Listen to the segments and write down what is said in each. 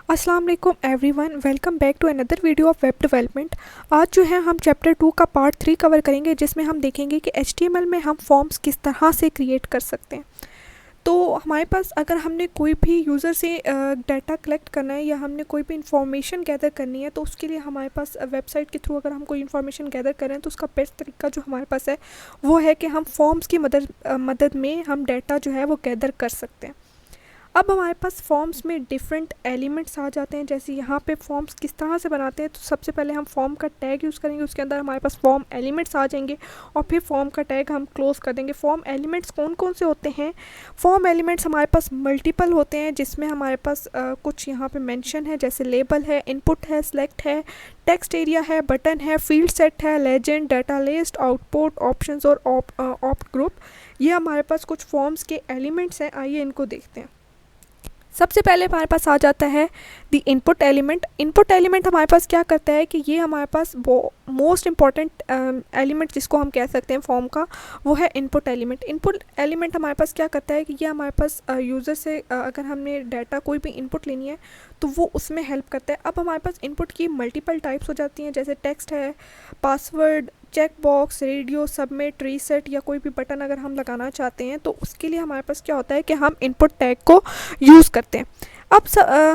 अस्सलाम वालेकुम everyone, welcome back to another video of web development. आज जो है हम चैप्टर 2 का पार्ट 3 कवर करेंगे, जिसमें हम देखेंगे कि HTML में हम फॉर्म्स किस तरह से क्रिएट कर सकते हैं। तो हमारे पास अगर हमने कोई भी यूज़र से डाटा कलेक्ट करना है या हमने कोई भी इंफॉर्मेशन गैदर करनी है, तो उसके लिए हमारे पास वेबसाइट के थ्रू अगर हम कोई इंफॉर्मेशन गैदर करें तो उसका बेस्ट तरीका जो हमारे पास है वो है कि हम फॉर्म्स की मदद में हम डाटा जो है वो गैदर कर सकते हैं। अब हमारे पास फॉर्म्स में डिफरेंट एलिमेंट्स आ जाते हैं। जैसे यहाँ पे फॉर्म्स किस तरह से बनाते हैं, तो सबसे पहले हम फॉर्म का टैग यूज़ करेंगे, उसके अंदर हमारे पास फॉर्म एलिमेंट्स आ जाएंगे और फिर फॉर्म का टैग हम क्लोज कर देंगे। फॉर्म एलिमेंट्स कौन कौन से होते हैं? फॉर्म एलिमेंट्स हमारे पास मल्टीपल होते हैं, जिसमें हमारे पास कुछ यहाँ पे मेंशन है, जैसे लेबल है, इनपुट है, सेलेक्ट है, टेक्स्ट एरिया है, बटन है, फील्ड सेट है, legend, data list, output, options और ऑप्ट ग्रुप। ये हमारे पास कुछ फॉर्म्स के एलिमेंट्स हैं। आइए इनको देखते हैं। सबसे पहले हमारे पास आ जाता है the input element. Input element हमारे पास क्या करता है कि ये हमारे पास मोस्ट इम्पॉर्टेंट एलिमेंट जिसको हम कह सकते हैं फॉर्म का, वो है इनपुट एलिमेंट। इनपुट एलिमेंट हमारे पास क्या करता है कि ये हमारे पास यूज़र से अगर हमने डाटा कोई भी इनपुट लेनी है तो वो उसमें हेल्प करता है। अब हमारे पास इनपुट की मल्टीपल टाइप्स हो जाती हैं, जैसे टेक्स्ट है, password, check box, radio, submit, reset या कोई भी बटन अगर हम लगाना चाहते हैं तो उसके लिए हमारे पास क्या होता है कि हम इनपुट टैग को यूज़ करते हैं। अब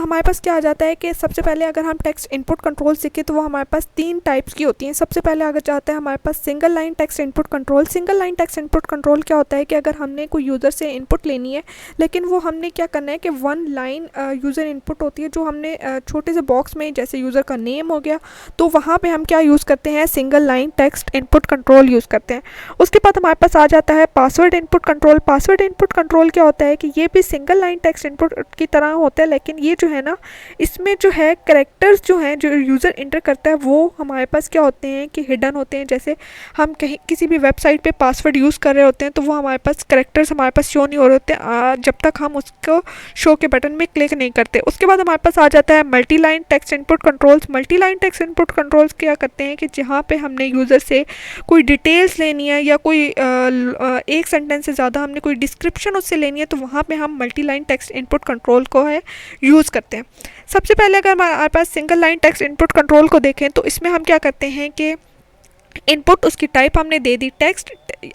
हमारे पास क्या आ जाता है कि सबसे पहले अगर हम टेक्स्ट इनपुट कंट्रोल सीखें तो वो हमारे पास 3 टाइप्स की होती हैं। सबसे पहले अगर जाता है हमारे पास single line text input control. Single line text input control क्या होता है कि अगर हमने कोई यूज़र से इनपुट लेनी है, लेकिन वो हमने क्या करना है कि 1 लाइन यूज़र इनपुट होती है जो हमने छोटे से बॉक्स में, जैसे यूज़र का नेम हो गया, तो वहाँ पर हम क्या यूज़ करते हैं, single line text input control use करते हैं। उसके बाद हमारे पास आ जाता है password input control. Password input control क्या होता है कि ये भी सिंगल लाइन टेक्स्ट इनपुट की तरह होता है, लेकिन ये जो है ना, इसमें जो है कैरेक्टर्स जो हैं जो यूज़र इंटर करता है वो हमारे पास क्या होते हैं कि हिडन होते हैं। जैसे हम कहीं किसी भी वेबसाइट पे पासवर्ड यूज़ कर रहे होते हैं तो वो हमारे पास कैरेक्टर्स हमारे पास शो नहीं हो रहे होते जब तक हम उसको शो के बटन में क्लिक नहीं करते। उसके बाद हमारे पास आ जाता है multi line text input controls. Multi line text input controls क्या करते हैं कि जहाँ पे हमने यूज़र से कोई डिटेल्स लेनी है या कोई एक सेंटेंस से ज़्यादा हमने कोई डिस्क्रिप्शन उससे लेनी है, तो वहाँ पे हम multi line text input control को है यूज़ करते हैं। सबसे पहले अगर हमारे पास single line text input control को देखें तो इसमें हम क्या करते हैं कि इनपुट, उसकी टाइप हमने दे दी टेक्स्ट।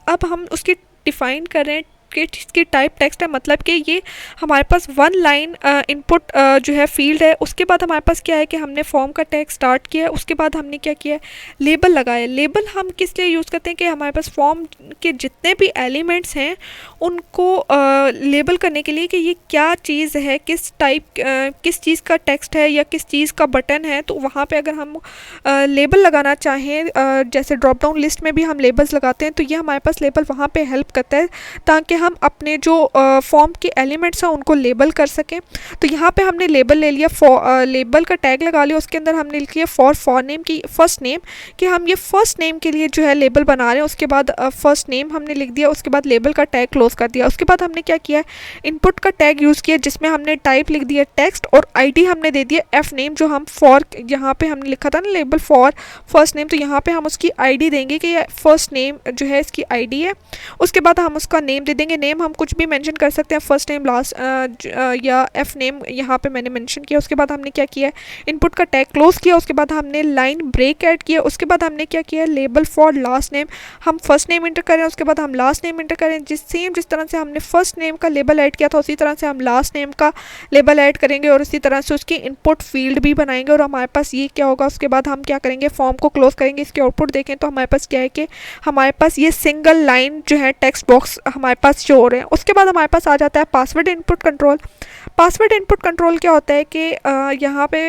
अब हम उसकी डिफ़ाइन कर रहे हैं कि इसकी टाइप टेक्स्ट है, मतलब कि ये हमारे पास 1 लाइन इनपुट जो है फील्ड है। उसके बाद हमारे पास क्या है कि हमने फॉर्म का टैग स्टार्ट किया, उसके बाद हमने क्या किया, लेबल लगाया। लेबल हम किस लिए यूज़ करते हैं कि हमारे पास फॉर्म के जितने भी एलिमेंट्स हैं उनको लेबल करने के लिए कि ये क्या चीज़ है, किस टाइप किस चीज़ का टेक्स्ट है या किस चीज़ का बटन है। तो वहाँ पे अगर हम लेबल लगाना चाहें, जैसे ड्रॉप डाउन लिस्ट में भी हम लेबल्स लगाते हैं, तो ये हमारे पास लेबल वहाँ पे हेल्प करता है ताकि हम अपने जो फॉर्म के एलिमेंट्स हैं उनको लेबल कर सकें। तो यहाँ पे हमने लेबल ले लिया, लेबल का टैग लगा लिया, उसके अंदर हमने लिख लिया फॉर नेम की फर्स्ट नेम, कि हम ये फर्स्ट नेम के लिए जो है लेबल बना रहे हैं। उसके बाद फर्स्ट नेम हमने लिख दिया, उसके बाद लेबल का टैग क्लोज कर दिया। उसके बाद हमने क्या किया, इनपुट का टैग यूज़ किया जिसमें हमने टाइप लिख दिया टेक्स्ट और ID हमने दे दिया एफ नेम, जो हम फॉर, यहाँ पे हमने लिखा था ना लेबल फॉर फर्स्ट नेम, तो यहाँ पे हम उसकी ID देंगे कि ये फर्स्ट नेम जो है इसकी ID है। उसके बाद हम उसका नेम दे देंगे। नेम हम कुछ भी मेंशन कर सकते हैं, फर्स्ट नेम, लास्ट या एफ नेम यहाँ पे मैंने मेंशन किया। उसके बाद हमने क्या किया, इनपुट का टैग क्लोज किया। उसके बाद हमने लाइन ब्रेक ऐड किया। उसके बाद हमने क्या किया, लेबल फॉर लास्ट नेम, हम फर्स्ट नेम इंटर करें, उसके बाद हम लास्ट नेम इंटर करें। जिस तरह से हमने फर्स्ट नेम का लेबल ऐड किया था उसी तरह से हम लास्ट नेम का लेबल ऐड करेंगे और उसी तरह से उसकी इनपुट फील्ड भी बनाएंगे। और हमारे पास ये क्या होगा, उसके बाद हम क्या करेंगे, फॉर्म को क्लोज करेंगे। इसके आउटपुट देखें तो हमारे पास क्या है कि हमारे पास ये सिंगल लाइन जो है टेक्स्ट बॉक्स हमारे पास शो हो रहे हैं। उसके बाद हमारे पास आ जाता है password input control. Password input control क्या होता है कि यहाँ पे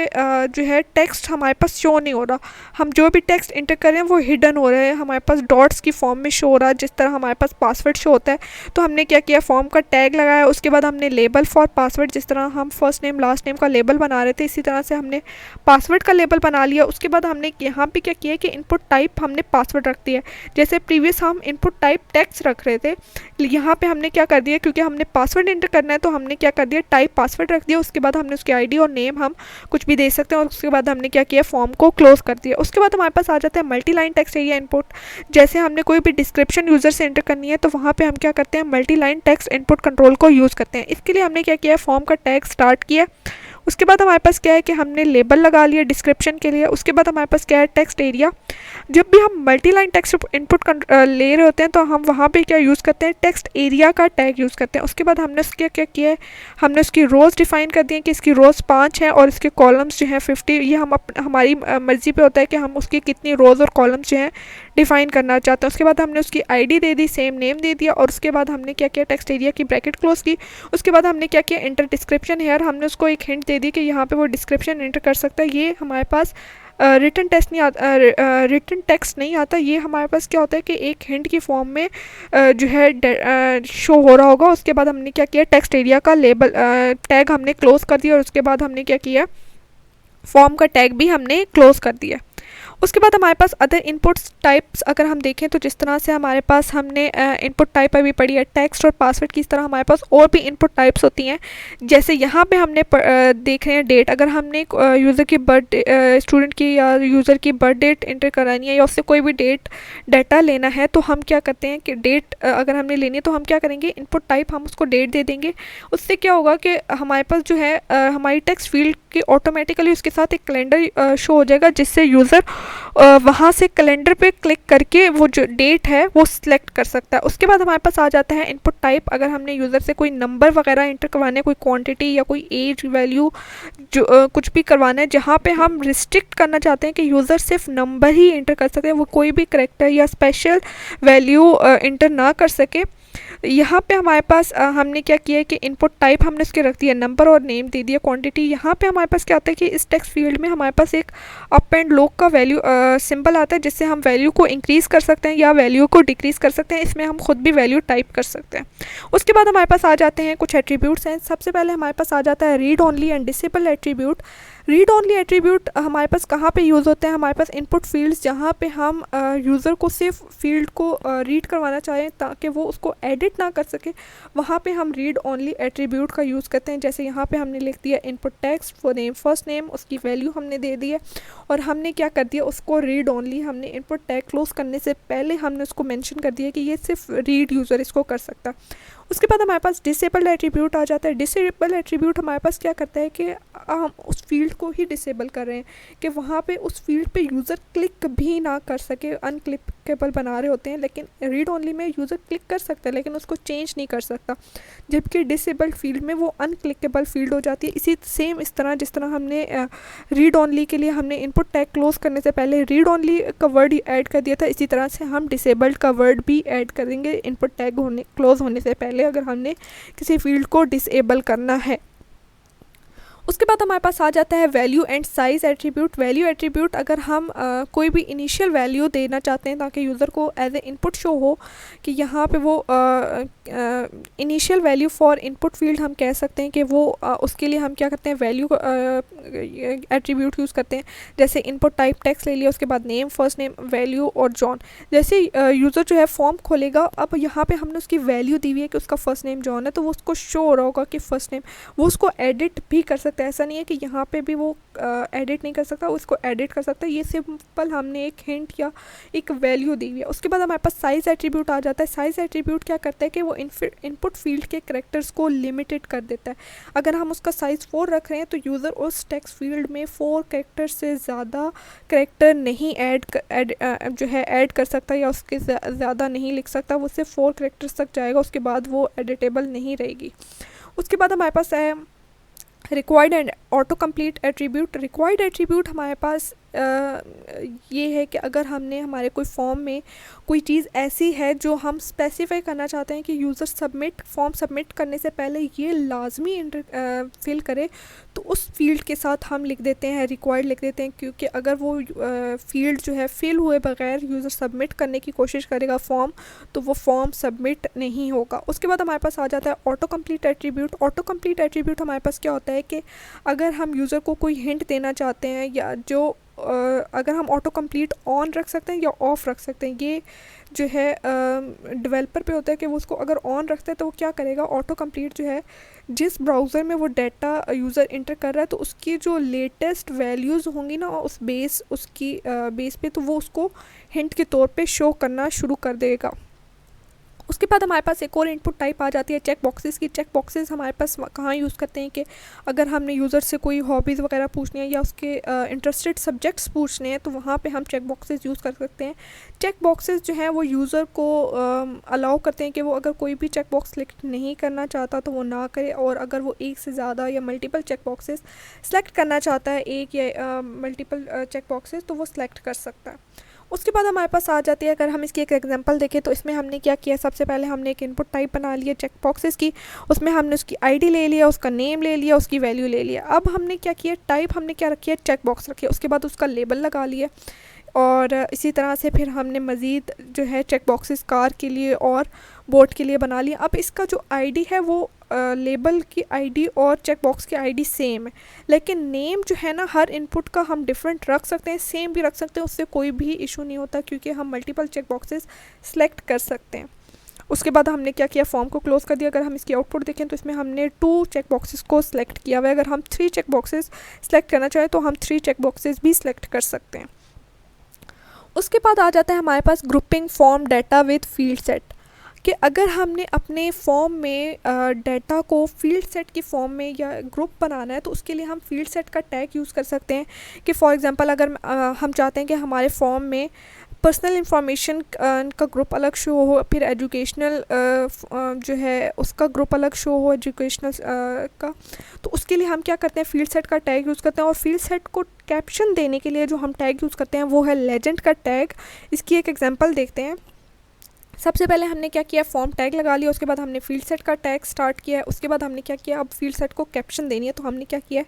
जो है टेक्स्ट हमारे पास शो नहीं हो रहा, हम जो भी टेक्स्ट इंटर कर रहे हैं वो हिडन हो रहे हैं, हमारे पास डॉट्स की फॉर्म में शो हो रहा है जिस तरह हमारे पास पासवर्ड शो होता है। तो हमने क्या किया, फॉर्म का टैग लगाया। उसके बाद हमने लेबल फॉर पासवर्ड, जिस तरह हम फर्स्ट नेम लास्ट नेम का लेबल बना रहे थे इसी तरह से हमने पासवर्ड का लेबल बना लिया। उसके बाद हमने यहाँ पे क्या किया कि इनपुट टाइप हमने पासवर्ड रख दिया। जैसे प्रीवियस हम इनपुट टाइप टेक्स्ट रख रहे थे, यहाँ पे हमने क्या कर दिया, क्योंकि हमने पासवर्ड एंटर करना है तो हमने क्या कर दिया, टाइप पासवर्ड रख दिया। उसके बाद हमने उसकी ID और नेम हम कुछ भी दे सकते हैं और उसके बाद हमने क्या किया, फॉर्म को क्लोज कर दिया। उसके बाद हमारे पास आ जाता है multi line text area input. जैसे हमने कोई भी डिस्क्रिप्शन यूज़र से एंटर करनी है तो वहाँ पे हम क्या करते हैं, multi line text input control को यूज़ करते हैं। इसके लिए हमने क्या किया, फॉर्म का टैग स्टार्ट किया, उसके बाद हमारे पास क्या है कि हमने लेबल लगा लिया डिस्क्रिप्शन के लिए। उसके बाद हमारे पास क्या है, टेक्स्ट एरिया। जब भी हम मल्टी लाइन टेक्स्ट इनपुट ले रहे होते हैं तो हम वहाँ पे क्या यूज़ करते हैं, टेक्स्ट एरिया का टैग यूज़ करते हैं। उसके बाद हमने उसके क्या किया है, हमने उसकी रोज़ डिफ़ाइन कर दी है कि इसकी रोज़ 5 हैं और इसके कॉलम्स जो हैं 50। ये हम हमारी मर्ज़ी पे होता है कि हम उसकी कितनी रोज़ और कॉलम्स जो हैं डिफ़ाइन करना चाहते हैं। उसके बाद हमने उसकी आईडी दे दी, सेम नेम दे दिया, और उसके बाद हमने क्या किया, टेक्स्ट एरिया की ब्रैकेट क्लोज की। उसके बाद हमने क्या किया, इंटर डिस्क्रिप्शन हेयर, हमने उसको एक हिंट दे दी कि यहाँ पे वो डिस्क्रिप्शन इंटर कर सकता है। ये हमारे पास रिटन टेक्स्ट नहीं आता, ये हमारे पास क्या होता है कि एक हिंट की फॉर्म में जो है शो हो रहा होगा। उसके बाद हमने क्या किया, टेक्स्ट एरिया का लेबल टैग हमने क्लोज कर दिया, और उसके बाद हमने क्या किया, फॉर्म का टैग भी हमने क्लोज कर दिया। उसके बाद हमारे पास अदर इनपुट्स टाइप्स अगर हम देखें तो जिस तरह से हमारे पास हमने इनपुट टाइप अभी पढ़ी है टेक्स्ट और पासवर्ड की, इस तरह हमारे पास और भी इनपुट टाइप्स होती हैं। जैसे यहाँ पे हमने देख रहे हैं डेट। अगर हमने यूज़र की बर्थ स्टूडेंट की या यूज़र की बर्थ डेट इंटर करानी है या उससे कोई भी डाटा लेना है, तो हम क्या करते हैं कि डेट अगर हमने लेनी है तो हम क्या करेंगे, इनपुट टाइप हम उसको डेट दे देंगे। उससे क्या होगा कि हमारे पास जो है हमारी टेक्स्ट फील्ड की ऑटोमेटिकली उसके साथ एक कैलेंडर शो हो जाएगा, जिससे यूज़र वहाँ से कैलेंडर पे क्लिक करके वो जो डेट है वो सिलेक्ट कर सकता है। उसके बाद हमारे पास आ जाता है इनपुट टाइप। अगर हमने यूज़र से कोई नंबर वगैरह इंटर करवाने, कोई क्वांटिटी या कोई एज वैल्यू जो कुछ भी करवाना है, जहाँ पे हम रिस्ट्रिक्ट करना चाहते हैं कि यूज़र सिर्फ नंबर ही इंटर कर सके, वो कोई भी करेक्टर या स्पेशल वैल्यू इंटर ना कर सके, यहाँ पे हमारे पास हमने क्या किया है कि इनपुट टाइप हमने उसके रख दिया नंबर और नेम दे दिया क्वांटिटी। यहाँ पे हमारे पास क्या आता है कि इस टेक्स्ट फील्ड में हमारे पास एक अप एंड लो का वैल्यू सिंबल आता है, जिससे हम वैल्यू को इंक्रीज़ कर सकते हैं या वैल्यू को डिक्रीज़ कर सकते हैं। इसमें हम खुद भी वैल्यू टाइप कर सकते हैं। उसके बाद हमारे पास आ जाते हैं कुछ एट्रीब्यूट्स हैं। सबसे पहले हमारे पास आ जाता है read only and disable attribute. Read only attribute हमारे पास कहाँ पे यूज़ होते हैं, हमारे पास इनपुट फील्ड्स जहाँ पे हम यूज़र को सिर्फ फील्ड को रीड करवाना चाहें ताकि वो उसको एडिट ना कर सके, वहाँ पे हम रीड ओनली एट्रीब्यूट का यूज़ करते हैं। जैसे यहाँ पे हमने लिख दिया input text for name first name, उसकी वैल्यू हमने दे दी है, और हमने क्या कर दिया, उसको रीड ओनली हमने इनपुट टैग क्लोज करने से पहले हमने उसको मेंशन कर दिया कि ये सिर्फ रीड यूज़र इसको कर सकता। उसके बाद हमारे पास डिसेबल एट्रीब्यूट आ जाता है। डिसेबल एट्रीब्यूट हमारे पास क्या करता है कि हम उस फील्ड को ही डिसेबल कर रहे हैं कि वहाँ पे उस फील्ड पे यूज़र क्लिक भी ना कर सके, अनक्लिकेबल बना रहे होते हैं। लेकिन रीड ओनली में यूज़र क्लिक कर सकता है लेकिन उसको चेंज नहीं कर सकता, जबकि डिसेबल फील्ड में वो अनक्लिकेबल फील्ड हो जाती है। इस तरह जिस तरह हमने रीड ओनली के लिए हमने इनपुट टैग क्लोज करने से पहले रीड ओनली का वर्ड ऐड कर दिया था, इसी तरह से हम डिसेबल्ड का वर्ड भी ऐड कर देंगे इनपुट टैग क्लोज होने से पहले अगर हमने किसी फील्ड को डिसेबल करना है। उसके बाद हमारे पास आ जाता है value and size attribute. Value attribute अगर हम कोई भी इनिशियल वैल्यू देना चाहते हैं ताकि यूज़र को एज ए इनपुट शो हो कि यहाँ पे वो initial value for input field हम कह सकते हैं कि वो उसके लिए हम क्या करते हैं, वैल्यू एट्रीब्यूट यूज़ करते हैं। जैसे इनपुट टाइप टेक्स्ट ले लिया, उसके बाद नेम फर्स्ट नेम वैल्यू और जॉन। जैसे यूज़र जो है फॉर्म खोलेगा, अब यहाँ पे हमने उसकी वैल्यू दी हुई है कि उसका फर्स्ट नेम जॉन है, तो वो उसको शो हो रहा होगा कि फर्स्ट नेम, वो उसको एडिट भी कर सकता है। ऐसा नहीं है कि यहाँ पे भी वो एडिट नहीं कर सकता, उसको एडिट कर सकता है। ये सिंपल हमने एक हिंट या एक वैल्यू दी हुई है। उसके बाद हमारे पास साइज़ एट्रीब्यूट आ जाता है। साइज़ एट्रीब्यूट क्या करता है कि वो इनपुट फील्ड के कैरेक्टर्स को लिमिटेड कर देता है। अगर हम उसका साइज़ 4 रख रहे हैं तो यूज़र उस टेक्स्ट फील्ड में 4 कैरेक्टर से ज़्यादा कैरेक्टर नहीं ऐड कर सकता या उसके ज़्यादा नहीं लिख सकता। वो सिर्फ 4 कैरेक्टर्स तक जाएगा, उसके बाद वो एडिटेबल नहीं रहेगी। उसके बाद हमारे पास है required and auto complete attribute. Required attribute हमारे पास ये है कि अगर हमने हमारे कोई फॉर्म में कोई चीज़ ऐसी है जो हम स्पेसिफाई करना चाहते हैं कि यूज़र फॉर्म सबमिट करने से पहले ये लाजमी फिल करे, तो उस फील्ड के साथ हम लिख देते हैं रिक्वायर्ड लिख देते हैं, क्योंकि अगर वो फील्ड जो है फिल हुए बगैर यूज़र सबमिट करने की कोशिश करेगा फॉर्म, तो वो फॉर्म सबमिट नहीं होगा। उसके बाद हमारे पास आ जाता है auto complete attribute. Auto complete attribute हमारे पास क्या होता है कि अगर हम यूज़र को कोई हिंट देना चाहते हैं या जो अगर हम ऑटो कंप्लीट ऑन रख सकते हैं या ऑफ़ रख सकते हैं, ये जो है डेवलपर पे होता है कि वो उसको अगर ऑन रखते हैं तो वो क्या करेगा, ऑटो कंप्लीट जो है जिस ब्राउज़र में वो डाटा यूज़र इंटर कर रहा है तो उसकी जो लेटेस्ट वैल्यूज़ होंगी ना उस बेस पे, तो वो उसको हिंट के तौर पे शो करना शुरू कर देगा। उसके बाद हमारे पास एक और इनपुट टाइप आ जाती है चेक बॉक्सेस की। चेक बॉक्सेस हमारे पास कहाँ यूज़ करते हैं कि अगर हमने यूज़र से कोई हॉबीज़ वगैरह पूछनी है या उसके इंटरेस्टेड सब्जेक्ट्स पूछने हैं तो वहाँ पे हम चेक बॉक्सेस यूज़ कर सकते हैं। चेक बॉक्सेस जो हैं वो यूज़र को अलाउ करते हैं कि वो अगर कोई भी चेक बॉक्स सेलेक्ट नहीं करना चाहता तो वो ना करे, और अगर वो एक से ज़्यादा या मल्टीपल चेक बॉक्सेस सेलेक्ट करना चाहता है, एक या मल्टीपल चेक बॉक्सेस, तो वो सिलेक्ट कर सकता है। उसके बाद हमारे पास आ जाती है, अगर हम इसकी एक एग्जांपल देखें तो इसमें हमने क्या किया, सबसे पहले हमने एक इनपुट टाइप बना लिया चेक बॉक्सेस की। उसमें हमने उसकी आईडी ले लिया, उसका नेम ले लिया, उसकी वैल्यू ले लिया। अब हमने क्या किया, टाइप हमने क्या रखी है, चेक बॉक्स रखी है। उसके बाद उसका लेबल लगा लिया, और इसी तरह से फिर हमने मज़ीद जो है चेक बॉक्सेस कार के लिए और बोट के लिए बना लिया। अब इसका जो आईडी है वो लेबल की आईडी और चेक बॉक्स की आईडी सेम है, लेकिन नेम जो है ना हर इनपुट का हम डिफरेंट रख सकते हैं, सेम भी रख सकते हैं, उससे कोई भी इशू नहीं होता क्योंकि हम मल्टीपल चेक बॉक्सेस सेलेक्ट कर सकते हैं। उसके बाद हमने क्या किया, फॉर्म को क्लोज़ कर दिया। अगर हम इसकी आउटपुट देखें तो इसमें हमने 2 चेक बॉक्सेस को सिलेक्ट किया हुआ है। अगर हम 3 चेक बॉक्सेस सेलेक्ट करना चाहें तो हम 3 चेक बॉक्सेस भी सिलेक्ट कर सकते हैं। उसके बाद आ जाता है हमारे पास grouping form data with field set, कि अगर हमने अपने फॉर्म में डाटा को फील्ड सेट की फॉर्म में या ग्रुप बनाना है तो उसके लिए हम फील्ड सेट का टैग यूज़ कर सकते हैं। कि फॉर एग्जांपल अगर हम चाहते हैं कि हमारे फॉर्म में पर्सनल इंफॉर्मेशन का ग्रुप अलग शो हो, फिर एजुकेशनल जो है उसका ग्रुप अलग शो हो एजुकेशनल का, तो उसके लिए हम क्या करते हैं, फील्ड सेट का टैग यूज़ करते हैं। और फील्ड सेट को कैप्शन देने के लिए जो हम टैग यूज़ करते हैं वो है लेजेंड का टैग। इसकी एक एग्जांपल देखते हैं। सबसे पहले हमने क्या किया, फॉर्म टैग लगा लिया, उसके बाद हमने फील्ड सेट का टैग स्टार्ट किया है। उसके बाद हमने क्या किया, अब फील्ड सेट को कैप्शन देनी है तो हमने क्या किया,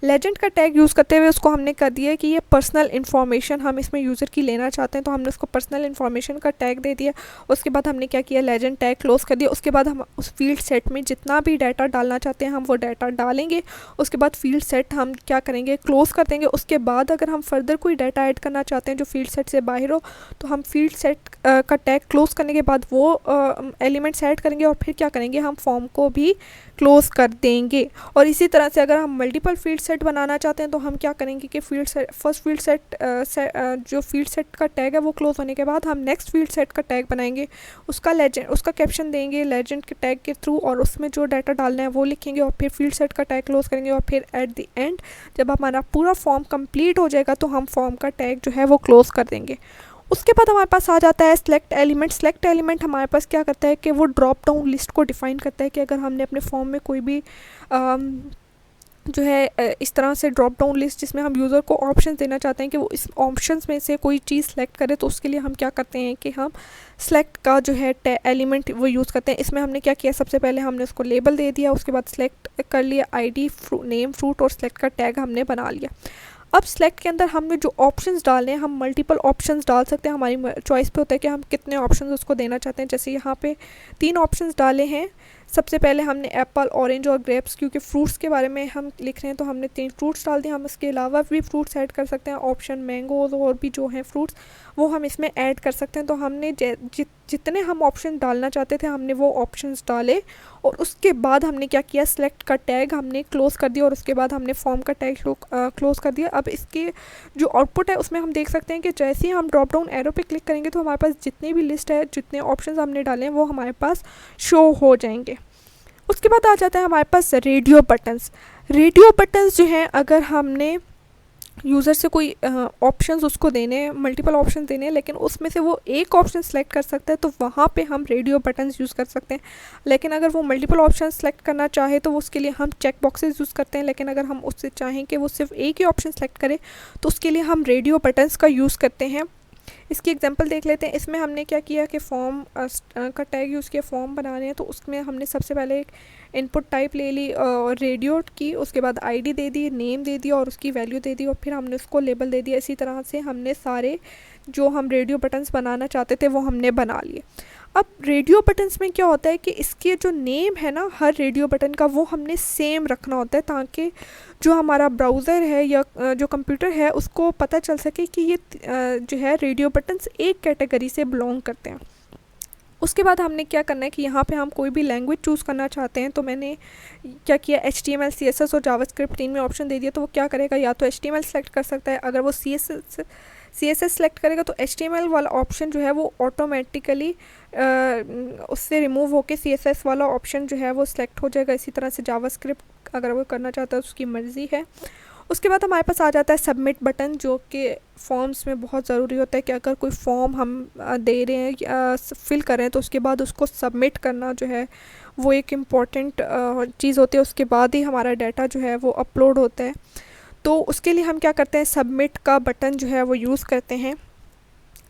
लेजेंड का टैग यूज़ करते हुए उसको हमने कर दिया कि ये पर्सनल इन्फॉर्मेशन हम इसमें यूज़र की लेना चाहते हैं, तो हमने उसको पर्सनल इन्फॉर्मेशन का टैग दे दिया। उसके बाद हमने क्या किया, लेजेंड टैग क्लोज़ कर दिया। उसके बाद हम उस फील्ड सेट में जितना भी डाटा डालना चाहते हैं हम वो डाटा डालेंगे। उसके बाद फील्ड सेट हम क्या करेंगे, क्लोज़ कर देंगे। उसके बाद अगर हम फर्दर कोई डाटा ऐड करना चाहते हैं जो फील्ड सेट से बाहर हो तो हम फील्ड सेट का टैग क्लोज़ करने के बाद वो एलिमेंट्स ऐड करेंगे और फिर क्या करेंगे, हम फॉर्म को भी क्लोज़ कर देंगे। और इसी तरह से अगर हम मल्टीपल फील्ड सेट बनाना चाहते हैं तो हम क्या करेंगे कि फर्स्ट फील्ड सेट जो फील्ड सेट का टैग है वो क्लोज़ होने के बाद हम नेक्स्ट फील्ड सेट का टैग बनाएंगे, उसका कैप्शन देंगे लेजेंड के टैग के थ्रू, और उसमें जो डाटा डालना है वो लिखेंगे और फिर फील्ड सेट का टैग क्लोज़ करेंगे। और फिर एट द एंड जब हमारा पूरा फॉर्म कंप्लीट हो जाएगा तो हम फॉर्म का टैग जो है वो क्लोज़ कर देंगे। उसके बाद हमारे पास आ जाता है सेलेक्ट एलिमेंट। सेलेक्ट एलिमेंट हमारे पास क्या करता है कि वो ड्रॉप डाउन लिस्ट को डिफ़ाइन करता है कि अगर हमने अपने फॉर्म में कोई भी जो है इस तरह से ड्रॉप डाउन लिस्ट जिसमें हम यूज़र को ऑप्शन देना चाहते हैं कि वो इस ऑप्शंस में से कोई चीज़ सेलेक्ट करे, तो उसके लिए हम क्या करते हैं कि हम सेलेक्ट का जो है एलिमेंट वो यूज़ करते हैं। इसमें हमने क्या किया, सबसे पहले हमने उसको लेबल दे दिया, उसके बाद सेलेक्ट कर लिया आईडी, नेम, फ्रूट और सेलेक्ट का टैग हमने बना लिया। अब सेलेक्ट के अंदर हमने जो ऑप्शंस डालने हैं हम मल्टीपल ऑप्शंस डाल सकते हैं, हमारी चॉइस पे होता है कि हम कितने ऑप्शंस उसको देना चाहते हैं। जैसे यहाँ पे 3 ऑप्शंस डाले हैं। सबसे पहले हमने एप्पल, ऑरेंज और ग्रेप्स, क्योंकि फ्रूट्स के बारे में हम लिख रहे हैं तो हमने 3 फ्रूट्स डाल दिए। हम इसके अलावा भी फ्रूट्स ऐड कर सकते हैं, ऑप्शन मैंगोज़ और भी जो हैं फ्रूट्स वो हम इसमें ऐड कर सकते हैं। तो हमने जितने हम ऑप्शन डालना चाहते थे हमने वो ऑप्शंस डाले, और उसके बाद हमने क्या किया, सेलेक्ट का टैग हमने क्लोज़ कर दिया और उसके बाद हमने फॉर्म का टैग क्लोज़ कर दिया। अब इसके जो आउटपुट है उसमें हम देख सकते हैं कि जैसे ही हम ड्रॉप डाउन एरो पे क्लिक करेंगे तो हमारे पास जितनी भी लिस्ट है, जितने ऑप्शंस हमने डाले हैं वो हमारे पास शो हो जाएंगे। उसके बाद आ जाता है हमारे पास रेडियो बटन्स। रेडियो बटन्स जो हैं, अगर हमने यूज़र से कोई ऑप्शंस उसको देने हैं, मल्टीपल ऑप्शन देने हैं, लेकिन उसमें से वो एक ऑप्शन सेलेक्ट कर सकता है तो वहाँ पे हम रेडियो बटन्स यूज़ कर सकते हैं। लेकिन अगर वो मल्टीपल ऑप्शन सेलेक्ट करना चाहे तो उसके लिए हम चेक बॉक्सेस यूज़ करते हैं। लेकिन अगर हम उससे चाहें कि वो सिर्फ एक ही ऑप्शन सेलेक्ट करे तो उसके लिए हम रेडियो बटन्स का यूज़ करते हैं। इसकी एग्जांपल देख लेते हैं। इसमें हमने क्या किया कि फॉर्म का टैग यूज़ किया, फॉर्म बनाने हैं, तो उसमें हमने सबसे पहले एक इनपुट टाइप ले ली और रेडियो की, उसके बाद आईडी दे दी, नेम दे दिया और उसकी वैल्यू दे दी और फिर हमने उसको लेबल दे दिया। इसी तरह से हमने सारे जो हम रेडियो बटन्स बनाना चाहते थे वो हमने बना लिए। अब रेडियो बटन्स में क्या होता है कि इसके जो नेम है ना हर रेडियो बटन का वो हमने सेम रखना होता है, ताकि जो हमारा ब्राउज़र है या जो कंप्यूटर है उसको पता चल सके कि ये जो है रेडियो बटन्स एक कैटेगरी से बिलोंग करते हैं। उसके बाद हमने क्या करना है कि यहाँ पे हम कोई भी लैंग्वेज चूज़ करना चाहते हैं, तो मैंने क्या किया, HTML, CSS और जावास्क्रिप्ट 3 में ऑप्शन दे दिया। तो वो क्या करेगा, या तो HTML सेलेक्ट कर सकता है, अगर वो CSS सेलेक्ट करेगा तो HTML वाला ऑप्शन जो है वो ऑटोमेटिकली उससे रिमूव होके CSS वाला ऑप्शन जो है वो सिलेक्ट हो जाएगा। इसी तरह से जावास्क्रिप्ट अगर वो करना चाहता है तो उसकी मर्ज़ी है। उसके बाद हमारे पास आ जाता है सबमिट बटन, जो कि फॉर्म्स में बहुत ज़रूरी होता है कि अगर कोई फॉर्म हम दे रहे हैं फिल कर रहे हैं तो उसके बाद उसको सबमिट करना जो है वो एक इम्पॉर्टेंट चीज़ होती है। उसके बाद ही हमारा डाटा जो है वो अपलोड होता है। तो उसके लिए हम क्या करते हैं, सबमिट का बटन जो है वो यूज़ करते हैं।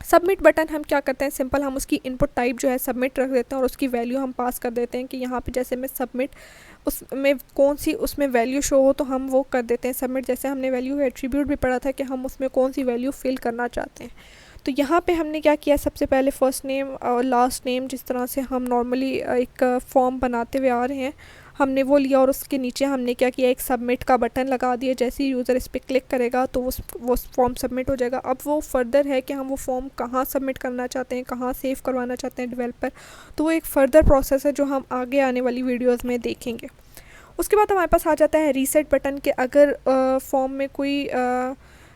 सबमिट बटन हम क्या करते हैं, सिंपल हम उसकी इनपुट टाइप जो है सबमिट रख देते हैं और उसकी वैल्यू हम पास कर देते हैं कि यहाँ पे जैसे मैं सबमिट उसमें कौन सी उसमें वैल्यू शो हो तो हम वो कर देते हैं सबमिट। जैसे हमने वैल्यू एट्रीब्यूट भी पढ़ा था कि हम उसमें कौन सी वैल्यू फिल करना चाहते हैं। तो यहाँ पे हमने क्या किया, सबसे पहले फ़र्स्ट नेम और लास्ट नेम जिस तरह से हम नॉर्मली एक फॉर्म बनाते हुए आ रहे हैं हमने वो लिया और उसके नीचे हमने क्या किया, एक सबमिट का बटन लगा दिया। जैसे ही यूज़र इस पर क्लिक करेगा तो वो फॉर्म सबमिट हो जाएगा। अब वो फर्दर है कि हम वो फॉर्म कहाँ सबमिट करना चाहते हैं, कहाँ सेव करवाना चाहते हैं डेवलपर, तो वो एक फ़र्दर प्रोसेस है जो हम आगे आने वाली वीडियोज़ में देखेंगे। उसके बाद हमारे पास आ जाता है रीसेट बटन के अगर फॉर्म में कोई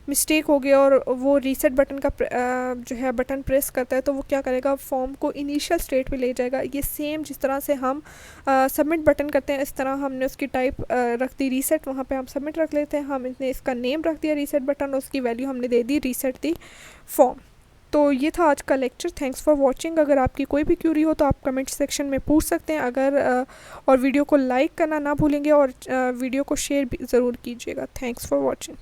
मिस्टेक हो गया और वो रीसेट बटन का जो है बटन प्रेस करता है तो वो क्या करेगा, फॉर्म को इनिशियल स्टेट पे ले जाएगा। ये सेम जिस तरह से हम सबमिट बटन करते हैं इस तरह हमने उसकी टाइप रख दी रीसेट, वहाँ पे हम सबमिट रख लेते हैं। हमने इसका नेम रख दिया रीसेट बटन और उसकी वैल्यू हमने दे दी रीसेट दी फॉर्म। तो ये था आज का लेक्चर। Thanks for watching. अगर आपकी कोई भी क्यूरी हो तो आप कमेंट सेक्शन में पूछ सकते हैं। और वीडियो को लाइक करना ना भूलेंगे और वीडियो को शेयर भी ज़रूर कीजिएगा। Thanks for watching.